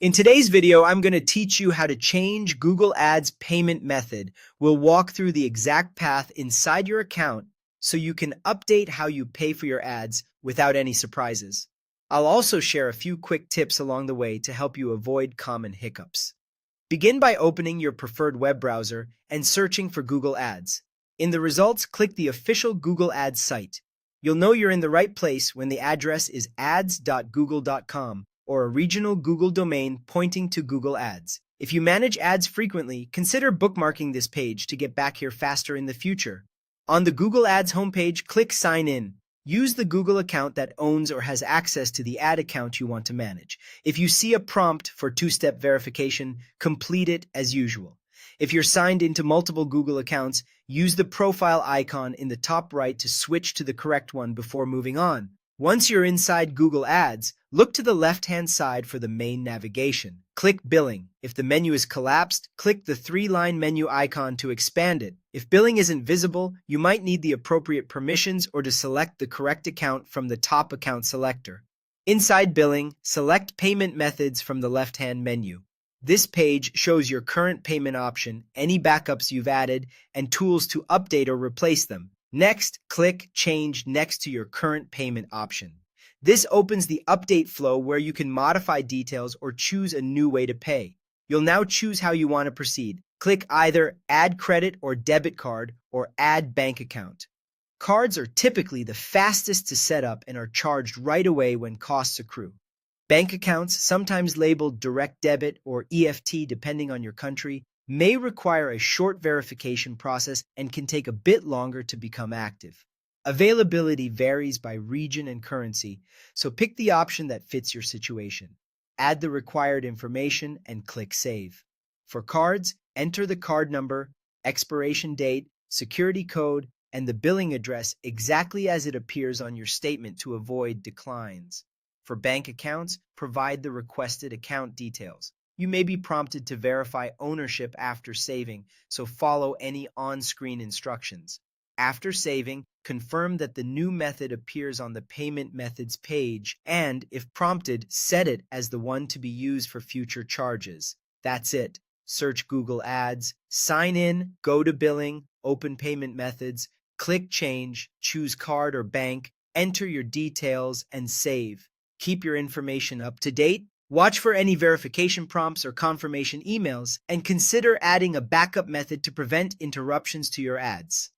In today's video, I'm going to teach you how to change Google Ads payment method. We'll walk through the exact path inside your account so you can update how you pay for your ads without any surprises. I'll also share a few quick tips along the way to help you avoid common hiccups. Begin by opening your preferred web browser and searching for Google Ads. In the results, click the official Google Ads site. You'll know you're in the right place when the address is ads.google.com or a regional Google domain pointing to Google Ads. If you manage ads frequently, consider bookmarking this page to get back here faster in the future. On the Google Ads homepage, click Sign In. Use the Google account that owns or has access to the ad account you want to manage. If you see a prompt for two-step verification, complete it as usual. If you're signed into multiple Google accounts, use the profile icon in the top right to switch to the correct one before moving on. Once you're inside Google Ads, look to the left-hand side for the main navigation. Click Billing. If the menu is collapsed, click the three-line menu icon to expand it. If billing isn't visible, you might need the appropriate permissions or to select the correct account from the top account selector. Inside Billing, select Payment Methods from the left-hand menu. This page shows your current payment option, any backups you've added, and tools to update or replace them. Next, click Change next to your current payment option. This opens the update flow where you can modify details or choose a new way to pay. You'll now choose how you want to proceed. Click either Add Credit or Debit Card or Add Bank Account. Cards are typically the fastest to set up and are charged right away when costs accrue. Bank accounts, sometimes labeled Direct Debit or EFT depending on your country, may require a short verification process and can take a bit longer to become active. Availability varies by region and currency, so pick the option that fits your situation. Add the required information and click Save. For cards, enter the card number, expiration date, security code, and the billing address exactly as it appears on your statement to avoid declines. For bank accounts, provide the requested account details. You may be prompted to verify ownership after saving, so follow any on-screen instructions. After saving, confirm that the new method appears on the Payment Methods page and, if prompted, set it as the one to be used for future charges. That's it. Search Google Ads, sign in, go to Billing, open Payment Methods, click Change, choose card or bank, enter your details, and save. Keep your information up to date. Watch for any verification prompts or confirmation emails, and consider adding a backup method to prevent interruptions to your ads.